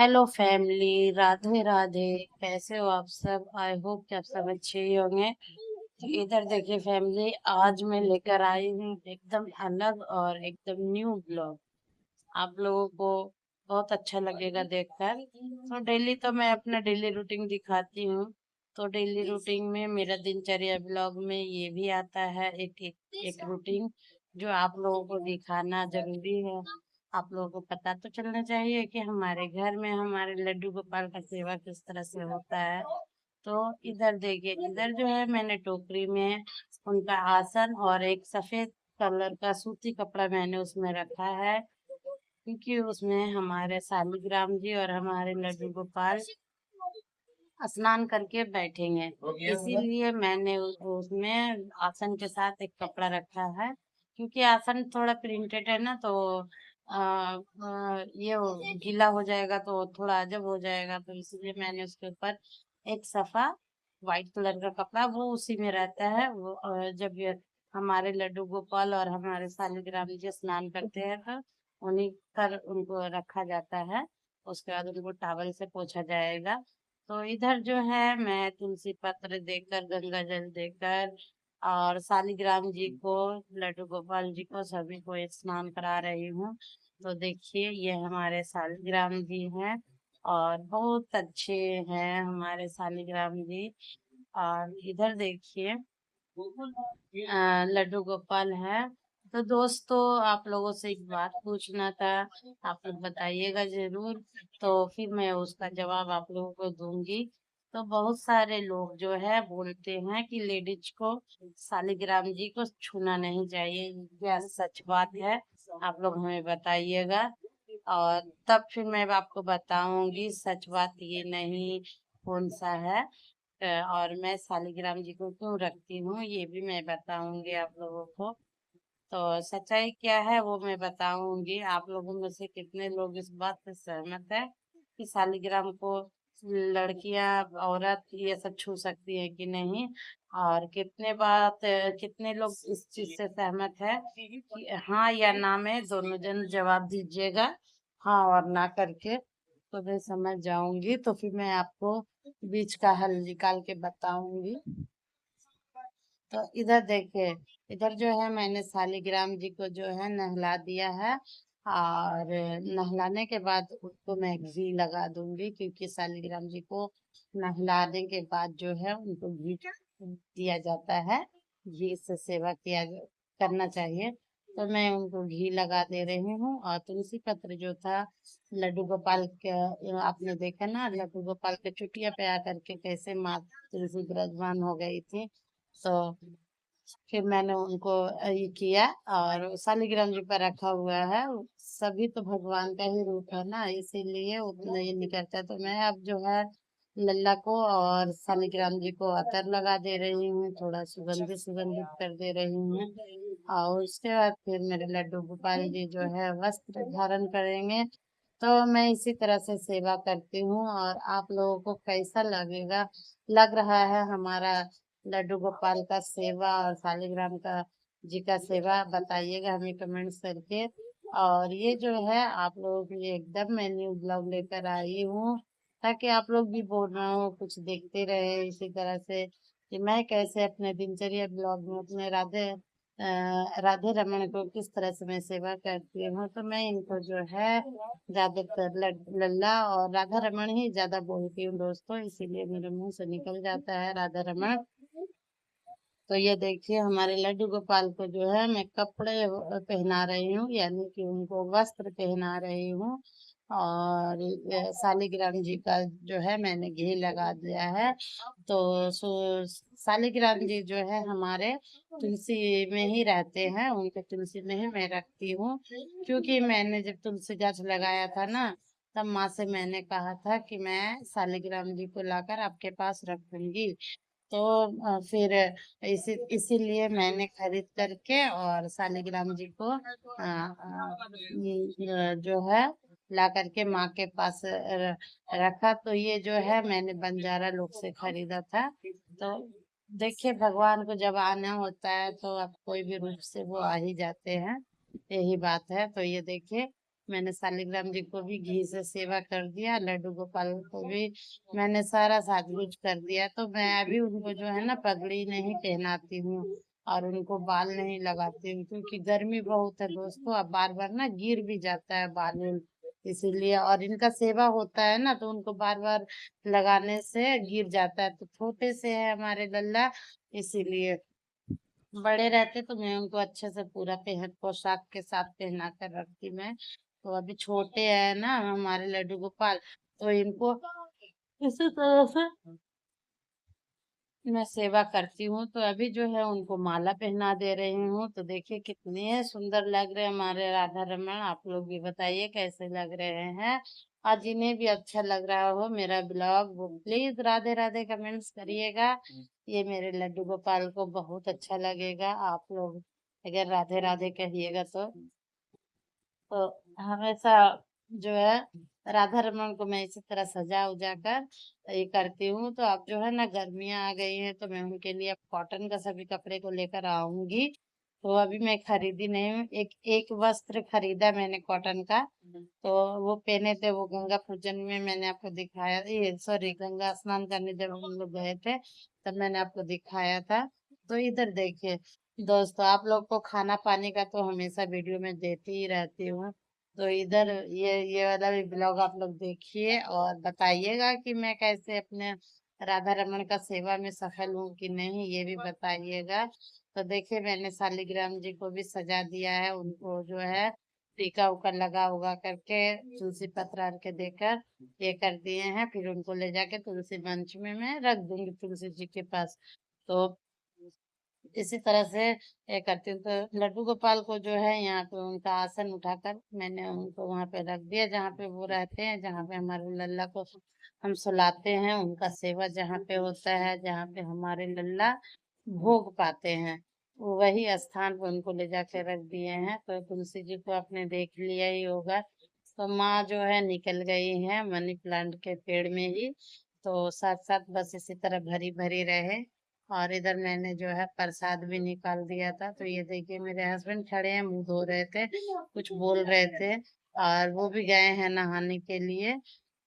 Hello family, Radhe Radhe. कैसे हो आप सब? आई होप कि आप सब अच्छे ही होंगे। तो इधर देखिए फैमिली, आज मैं लेकर आई हूँ एकदम अलग और एकदम न्यू ब्लॉग। आप लोगों को बहुत अच्छा लगेगा देखकर। तो डेली तो मैं अपना डेली रूटीन दिखाती हूँ। तो डेली रूटीन में मेरा दिनचर्या ब्लॉग में ये भी आता है, एक रूटीन जो आप लोगों को दिखाना जरूरी है। आप लोगों को पता तो चलना चाहिए कि हमारे घर में हमारे लड्डू गोपाल का सेवा किस तरह से होता है। तो इधर देखिए, इधर जो है मैंने टोकरी में उनका आसन और एक सफेद कलर का सूती कपड़ा मैंने उसमें रखा है, क्योंकि उसमें हमारे शालिग्राम जी और हमारे लड्डू गोपाल स्नान करके बैठेंगे। इसीलिए मैंने उसमें आसन के साथ एक कपड़ा रखा है। क्योंकि आसन थोड़ा प्रिंटेड है ना, तो ये गीला हो जाएगा तो थोड़ा अजब हो जाएगा, तो इसलिए मैंने उसके ऊपर एक सफा व्हाइट कलर का कपड़ा, वो उसी में रहता है। वो जब ये हमारे लड्डू गोपाल और हमारे शालिग्राम जी स्नान करते हैं तो उन्हीं पर उनको रखा जाता है। उसके बाद उनको टॉवल से पोंछा जाएगा। तो इधर जो है मैं तुलसी पत्र देकर, गंगा जल देकर और शालिग्राम जी को, लड्डू गोपाल जी को, सभी को स्नान करा रही हूँ। तो देखिए, ये हमारे शालिग्राम जी हैं और बहुत अच्छे हैं हमारे शालिग्राम जी। और इधर देखिए, लड्डू गोपाल है। तो दोस्तों, आप लोगों से एक बात पूछना था, आप लोग बताइएगा जरूर। तो फिर मैं उसका जवाब आप लोगों को दूंगी। तो बहुत सारे लोग जो है बोलते हैं कि लेडीज को शालिग्राम जी को छूना नहीं चाहिए। क्या सच बात है? आप लोग हमें बताइएगा। और तब फिर मैं आपको बताऊंगी सच बात ये नहीं कौन सा है। और मैं शालिग्राम जी को क्यों रखती हूँ ये भी मैं बताऊंगी आप लोगों को। तो सच्चाई क्या है वो मैं बताऊंगी। आप लोगों में से कितने लोग इस बात से सहमत है कि शालिग्राम को लड़कियां, औरत ये सब छू सकती है कि नहीं? और कितने लोग इस चीज से सहमत है कि हाँ या ना में दोनों जन जवाब दीजिएगा, हाँ और ना करके। तो मैं समझ जाऊंगी, तो फिर मैं आपको बीच का हल निकाल के बताऊंगी। तो इधर देखिए, इधर जो है मैंने शालिग्राम जी को जो है नहला दिया है। और नहलाने के बाद उसको मैं घी लगा दूंगी, क्योंकि शालिग्राम जी को नहलाने के बाद जो है उनको घी दिया जाता है। घी से सेवा करना चाहिए। तो मैं उनको घी लगा दे रही हूँ। और तुलसी पत्र जो था, लड्डू गोपाल के, आपने देखा ना लड्डू गोपाल के चुटिया पे आकर के कैसे माँ तुलसी विराजमान हो गई थी। तो फिर मैंने उनको ये किया और शालिग्राम जी पर रखा हुआ है। सभी तो भगवान का ही रूप है ना, इसीलिए उतना ये नहीं करता। तो मैं अब जो है लल्ला को और शालिग्राम जी को अतर लगा दे रही हूँ, थोड़ा सुगंधित सुगंधित कर दे रही हूँ। और उसके बाद फिर मेरे लड्डू गोपाल जी जो है वस्त्र धारण करेंगे। तो मैं इसी तरह से सेवा करती हूँ। और आप लोगों को कैसा लग रहा है हमारा लड्डू गोपाल का सेवा और शालिग्राम का जी का सेवा, बताइएगा हमें कमेंट्स करके। और ये जो है आप लोगों के लिए एकदम मैं न्यू ब्लॉग लेकर आई हूँ, ताकि आप लोग भी बोल रहे हो कुछ देखते रहे इसी तरह से कि मैं कैसे अपने दिनचर्या ब्लॉग में अपने राधे रमन को किस तरह से मैं सेवा करती हूँ। तो मैं इनको जो है ज्यादातर लल्ला और राधा रमन ही ज्यादा बोलती हूँ दोस्तों, इसीलिए मेरे मुंह से निकल जाता है राधा रमन। तो ये देखिए, हमारे लड्डू गोपाल को जो है मैं कपड़े पहना रही हूँ, यानी कि उनको वस्त्र पहना रही हूँ। और शालिग्राम जी का जो है मैंने घी लगा दिया है। तो शालिग्राम जी जो है हमारे तुलसी में ही रहते हैं, उनके तुलसी में ही मैं रखती हूँ। क्योंकि मैंने जब तुलसी गाछ लगाया था ना, तब माँ से मैंने कहा था कि मैं शालिग्राम जी को लाकर आपके पास रखूंगी। तो फिर इसीलिए मैंने खरीद करके और शालिग्राम जी को जो है ला करके माँ के पास रखा। तो ये जो है मैंने बंजारा लोग से खरीदा था। तो देखिए, भगवान को जब आना होता है तो अब कोई भी रूप से वो आ ही जाते हैं, यही बात है। तो ये देखिए, मैंने शालिग्राम जी को भी घी से सेवा कर दिया, लड्डू गोपाल को भी मैंने सारा साज गुज कर दिया। तो मैं अभी उनको जो है ना पगड़ी नहीं पहनाती हूँ और उनको बाल नहीं लगाती हूँ, क्योंकि गर्मी बहुत है दोस्तों, अब बार बार ना गिर भी जाता है बाल उल, इसीलिए। और इनका सेवा होता है ना, तो उनको बार बार लगाने से गिर जाता है। तो छोटे से है हमारे लल्ला, इसीलिए। बड़े रहते तो मैं उनको अच्छे से पूरा पहन पोशाक के साथ पहना कर रखती मैं। तो अभी छोटे हैं ना हमारे लड्डू गोपाल, तो इनको इसी तरह से मैं सेवा करती हूँ। तो अभी जो है उनको माला पहना दे रही हूँ। तो देखिए कितने सुंदर लग रहे हैं हमारे राधा रमण। आप लोग भी बताइए कैसे लग रहे हैं। और जिन्हें भी अच्छा लग रहा हो मेरा ब्लॉग, वो प्लीज राधे राधे कमेंट्स करिएगा। ये मेरे लड्डू गोपाल को बहुत अच्छा लगेगा, आप लोग अगर राधे राधे कहिएगा तो हमेशा जो है राधा रमन को मैं इसी तरह सजा उजा कर ये करती हूँ। तो अब जो है ना गर्मियाँ आ गई हैं, तो मैं उनके लिए अब कॉटन का सभी कपड़े को लेकर आऊंगी। तो अभी मैं खरीदी नहीं हूँ, एक एक वस्त्र खरीदा मैंने कॉटन का। तो वो पहने थे, वो गंगा पूजन में मैंने आपको दिखाया, ये सॉरी गंगा स्नान करने जब हम लोग गए थे तब मैंने आपको दिखाया था। तो इधर देखिए दोस्तों, आप लोग को खाना पानी का तो हमेशा वीडियो में देती ही रहती हूँ। तो इधर ये वाला भी ब्लॉग आप लोग देखिए और बताइएगा कि मैं कैसे अपने राधा रमन का सेवा में सफल हूँ कि नहीं, ये भी बताइएगा। तो देखिए मैंने शालिग्राम जी को भी सजा दिया है, उनको जो है टीका उका लगा उगा करके तुलसी पत्र के देकर ये कर दिए हैं। फिर उनको ले जाके तुलसी मंच में मैं रख दूंगी तुलसी जी के पास। तो इसी तरह से ये करती हूँ। तो लड्डू गोपाल को जो है यहाँ पे उनका आसन उठाकर मैंने उनको वहां पे रख दिया, जहाँ पे वो रहते हैं, जहाँ पे हमारे लल्ला को हम सुलाते हैं। उनका सेवा जहाँ पे होता है, जहाँ पे हमारे लल्ला भोग पाते हैं, वो वही स्थान पे उनको ले जाके रख दिए हैं। तो तुलसी जी को आपने देख लिया ही होगा। तो माँ जो है निकल गई है मनी प्लांट के पेड़ में ही। तो साथ साथ बस इसी तरह भरी भरी रहे। और इधर मैंने जो है प्रसाद भी निकाल दिया था। तो ये देखिए मेरे हस्बैंड खड़े हैं, मुंह धो रहे थे, कुछ बोल रहे थे, और वो भी गए हैं नहाने के लिए।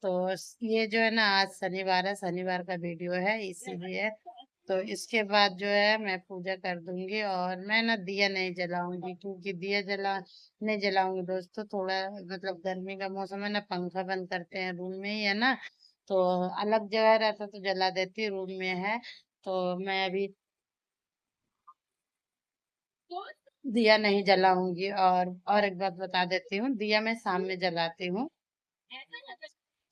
तो ये जो है ना आज शनिवार है, शनिवार का वीडियो है इसीलिए। तो इसके बाद जो है मैं पूजा कर दूंगी, और मैं ना दिया नहीं जलाऊंगी, क्योंकि दिया जला नहीं जलाऊंगी दोस्तों, थोड़ा मतलब गर्मी का मौसम है ना, पंखा बंद करते हैं, रूम में ही है ना। तो अलग जगह रहता तो जला देती, रूम में है। तो मैं अभी दिया नहीं जलाऊंगी। और एक बात बता देती हूँ, दिया मैं शाम में जलाती हूँ।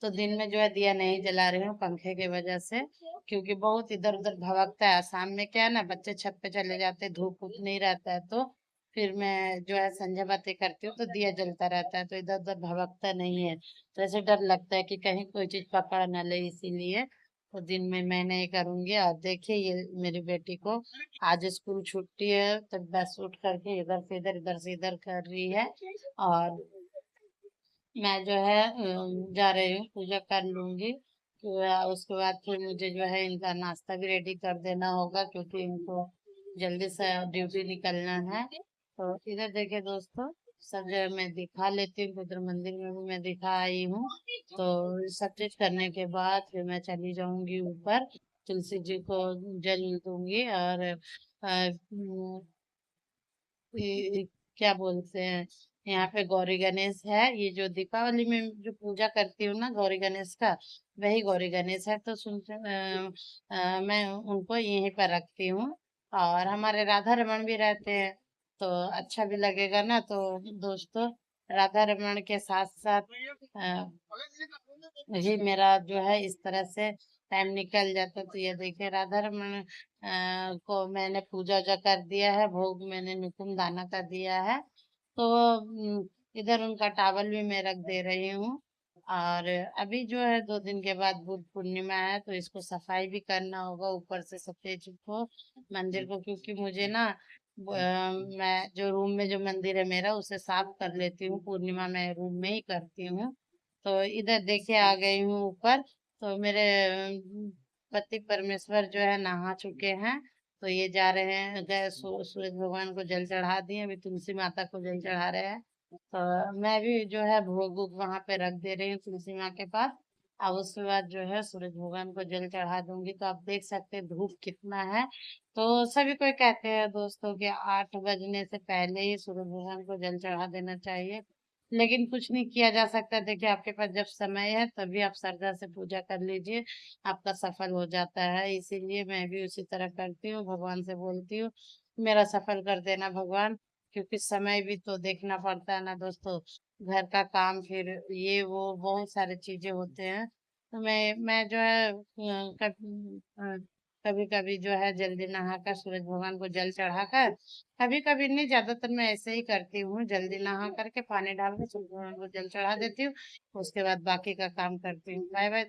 तो दिन में जो है दिया नहीं जला रही हूँ पंखे की वजह से, क्योंकि बहुत इधर उधर भभकता है। शाम में क्या है ना, बच्चे छत पे चले जाते हैं, धूप उप नहीं रहता है, तो फिर मैं जो है संध्या बाती करती हूँ तो दिया जलता रहता है, तो इधर उधर भभकता नहीं है। तो ऐसे डर लगता है कि कहीं कोई चीज पकड़ न ले, इसीलिए तो दिन में मैं नहीं करूंगी। और देखिए ये मेरी बेटी को आज स्कूल छुट्टी है, तो बस उठ करके इधर से इधर कर रही है। और मैं जो है जा रही हूँ, पूजा कर लूंगी। तो उसके बाद फिर मुझे जो है इनका नाश्ता भी रेडी कर देना होगा, क्योंकि इनको जल्दी से ड्यूटी निकलना है। तो इधर देखिए दोस्तों, सब जगह मैं दिखा लेती हूँ, उधर मंदिर में भी मैं दिखा आई हूँ। तो सब चीज करने के बाद फिर मैं चली जाऊंगी ऊपर, तुलसी जी को जल दूंगी। और क्या बोलते हैं, यहाँ पे गौरी गणेश है, ये जो दीपावली में जो पूजा करती हूँ ना गौरी गणेश का, वही गौरी गणेश है। तो सुनते मैं उनको यहीं पर रखती हूँ। और हमारे राधा रमन भी रहते हैं, तो अच्छा भी लगेगा ना। तो दोस्तों राधा रमन के साथ साथ ये मेरा जो है इस तरह से टाइम निकल जाता है। तो ये देखिए राधा रमन को मैंने पूजा वूजा कर दिया है, भोग मैंने नुकुम दाना का दिया है। तो इधर उनका टावल भी मैं रख दे रही हूँ। और अभी जो है 2 दिन के बाद बुद्ध पूर्णिमा है, तो इसको सफाई भी करना होगा ऊपर से सफेद को, मंदिर को, क्योंकि मुझे ना मैं जो रूम में जो मंदिर है मेरा उसे साफ कर लेती हूँ, पूर्णिमा मैं रूम में ही करती हूँ। तो इधर देखिए आ गई हूँ ऊपर। तो मेरे पति परमेश्वर जो है नहा चुके हैं। तो ये जा रहे हैं, गए सूरज भगवान को जल चढ़ा दिए, अभी तुलसी माता को जल चढ़ा रहे हैं। तो मैं भी जो है भोग वूग वहां पे रख दे रही हूँ तुलसी माँ के पास। अब उसके बाद जो है सूरज भगवान को जल चढ़ा दूंगी। तो आप देख सकते हैं धूप कितना है। तो सभी कोई कहते हैं दोस्तों कि 8 बजने से पहले ही सूरज भगवान को जल चढ़ा देना चाहिए। लेकिन कुछ नहीं किया जा सकता। देखिए आपके पास जब समय है तभी आप श्रद्धा से पूजा कर लीजिए, आपका सफल हो जाता है। इसीलिए मैं भी उसी तरह करती हूँ, भगवान से बोलती हूँ मेरा सफल कर देना भगवान। क्योंकि समय भी तो देखना पड़ता है ना दोस्तों। घर का काम, फिर ये वो बहुत सारे चीजें होते हैं। तो मैं जो है कभी कभी जो है जल्दी नहाकर सूरज भगवान को जल चढ़ाकर, कभी कभी नहीं, ज्यादातर मैं ऐसे ही करती हूँ, जल्दी नहा करके पानी डाल के सूरज भगवान को जल चढ़ा देती हूँ। उसके बाद बाकी का काम करती हूँ। Bye bye.